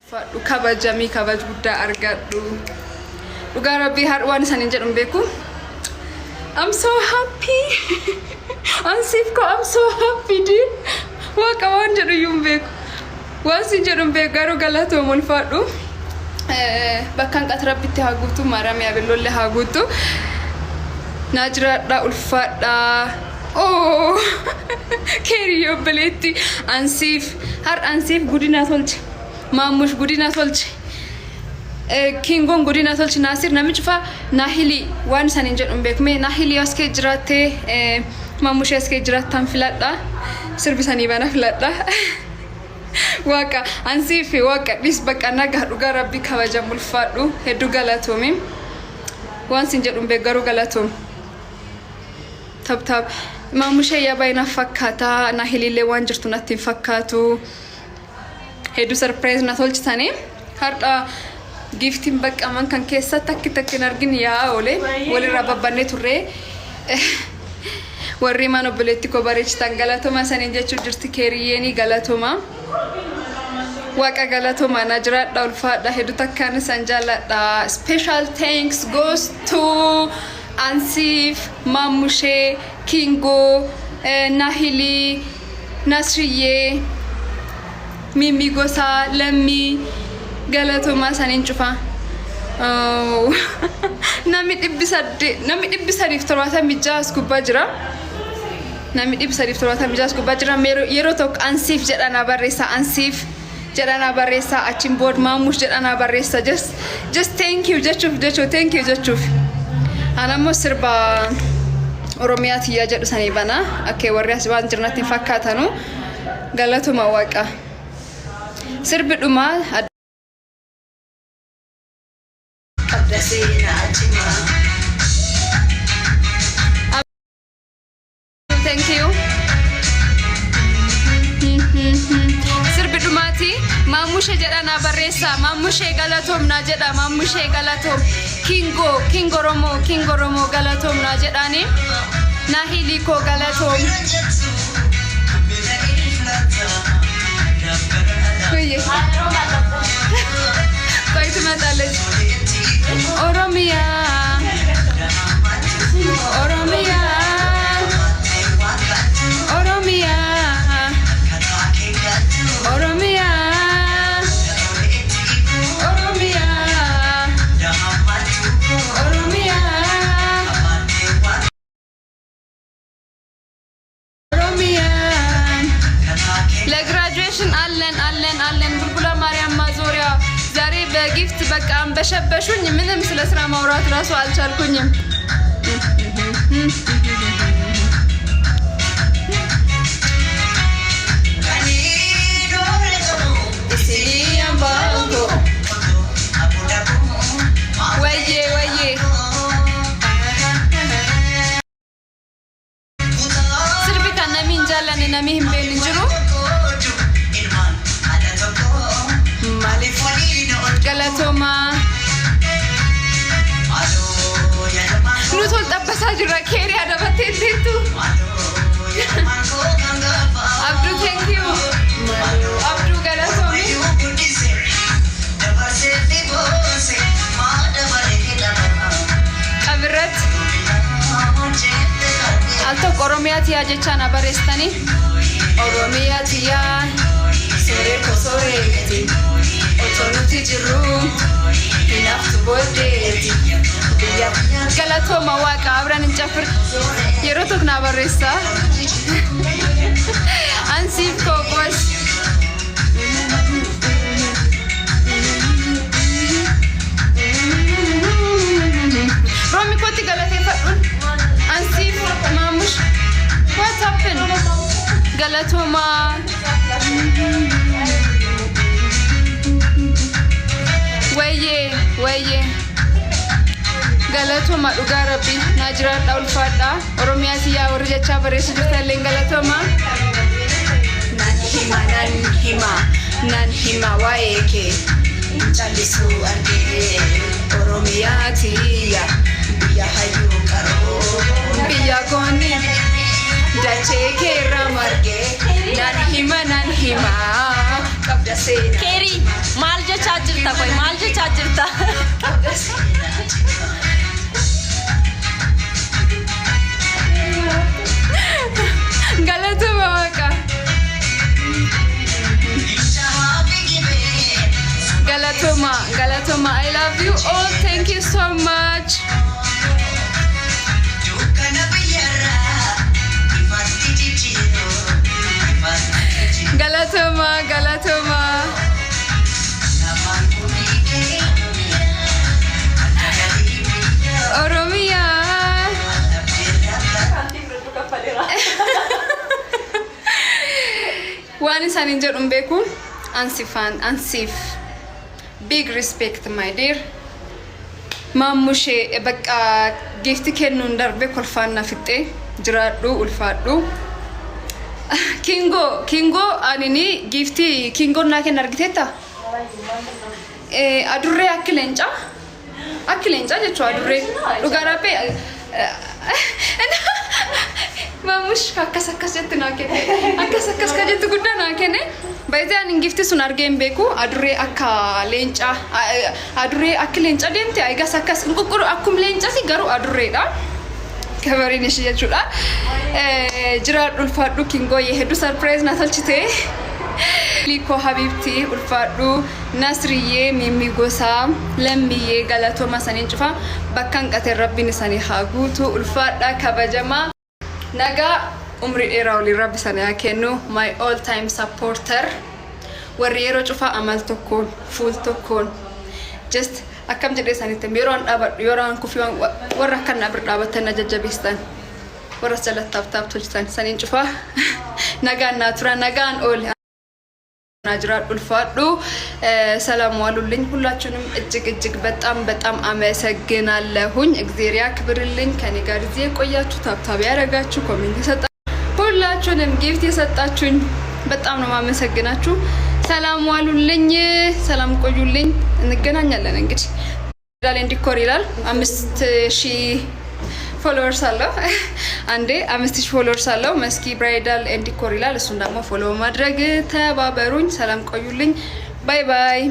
Fadhu kabajamii kabaj guddaa argadhu. Dhugaa Rabbii har'aan isaaniin jedhuun beeku. I'm so happy. I'm so happy dude. Waaqa waan jedhu iyyuu beeku. Waan sin jedhuun beeku garuu galatoom ol fadhu. Bakka hanqat Rabbitti haa guutu maaraam yaabeelloollee haa guutu. Naajiraadhaa ulfaadhaa. Oh, Keeriyo beleetti ansiif gudina tolche. Maamush gudina tolche. Kingon gudina tolche Nasir namichi fa Nahili waan isaaniin jedhuun beekme Nahili as kee jiraattee maamush as kee jiraattan filadha. Sirbisanii bana filadha. Waaqa ansiif waaqa dhis bakka nagaa dhugaa Rabbi kabajam ulfaadhu hedduu galatoomi. Waan sin jedhuun beek garuu galatoom. Tab maamushee yabayna fakkaata Nahilillee waan jirtu natti fakkaatu. Hedduu surprise na tolchitanii har'a giftiin bakka man kan keessa takkin argin yaa ole walirra babbannee turre warri man obboleetti ko bareechitan galatoma saniin jechuu jirti Keeriyeeni galatoma waaqa galatoma na jiraadha ulfaadha hedduu takkaan san jaalladha. Special thanks goes to Ansif, Maamushee, Kingo, Nahili, Nasriye, Mimi Gosa, Lammi, galatoma sanin cufa. Nami dhibbisadif torbaata mijaas gubbaa jira. Nami dhibbisadif torbaata mijaas gubbaa jira. Yeroo tokko Ansif jedhana barreessa Ansif jedhana barreessa achiin bood Maamush jedhana barreessa just thank you jechuuf. Anammoo sirba Oromiyaati yaa jedhu sanii bana akkee warri as waan jirnatti fakkaatanu galatuma waaqa. Sirbi dhumaa thank you. Sirbi dhumaati Maamushee jedhana barreessa Maamushee galatoom na jedha Maamushee galatoom. Kingo Romo galatoom na jedhani Nahili ko galatoom. Koitu mataalech Oromia ለግራጁዌሽን አለን ቡልቡላ ማርያም ማዞሪያ ዛሬ በጊፍት በቃ አንበሸበሹኝ። ምንም ስለ ስራ ማውራት ራሱ አልቻልኩኝም። ወዬ ስርቢ ከነሚ እንጃለን ነሚ ህምቤን እንጅሩ galatoma nutul tabbasa jira Keeri adabatteetu Abdu thank you Abdu galatomi qabrat alto Oromiyaati yaa jechaan abarestani Oromiyaati yaa soreeti Otonuti jiru inaftu bodeeti galatoma waaqa abran injafir yeroo tokko na barreessa Ansif Kobos Romi koti galateeffadhuun Ansif Maamush what happened galatoma wayye galatoma dhugaa Rabbi naajiraadha ulfaadha Oromiyaati yaa warri jechaa bareessu jirtalleen galatoma nan hima waa'ee kee callisuu argee Oromiyaati yaa biyya hayyuu qaroo biyya goonni dachee keerra margee nan hima qabda seena Keeri maal jecha jirta koy maal jechaa jirta? Galatuma waqa. Galatuma. I love you all. Thank you so much. Galatuma. Oromia. Waan isaan jedhuun beeku Ansif. Big respect my dear. Maamushee bakka gifti kennuun darbe kolfaanna fixxe jiraadhu ulfaadhu. Kingo anini gifti Kingo naa kenna argiteetta? Adurree akka leencaa jechuu adurree dhugaa raphee Maamush akkas jettu naa kenne akkas ka jettu guddaa naa kenne baay'ee ani gifti sun argeen beeku adurree akka leencaa deemte eegas akkas qulqulluu akkuma leencaasi garuu adurreedha kabariin ishee jechuudha jiraadhu ulfaadhu Kingoo hedduu surprise na tolchite Liko Habibti ulfaadhu Nasriyyee Mimmi Gosaa Lammiyyee galatooma saniin cufa bakka hanqate rabbiin isanii haa guutu ulfaadha kabajamaa nagaa umri dheeraa olii rabbi sana haa kennu my all time supporter warri yeroo cufa amal tokkoon fuul tokkoon just akkam jedhee sanitti yeroon dhaabadhu yeroon kufii warra akkan abir dhaabattan na jajjabeessan warra jalattaaf tolchitan saniin cufa nagaan naa tura nagaan ol ናጅራል ኡልፋዱ ሰላም ዋሉልኝ ሁላችሁንም እጅግ በጣም አመሰግናለሁኝ እግዚአብሔር ያክብርልኝ ከኔ ጋር እዚህ ቆያችሁ ታብታብ ያረጋችሁ ኮሜንት የሰጣችሁ ሁላችሁንም ጊፍት የሰጣችሁኝ በጣም ነው ማመሰግናችሁ ሰላም ዋሉልኝ ሰላም ቆዩልኝ እንገናኛለን እንግዲህ ዳሌ እንዲኮር ይላል 5000 followers አለው አንዴ 5000 followers አለው መስኪ ብራይዳል ኤንድ ዲኮር ይላል እሱን ደግሞ ፎሎ ማድረግ ተባበሩኝ ሰላም ቆዩልኝ ባይ ባይ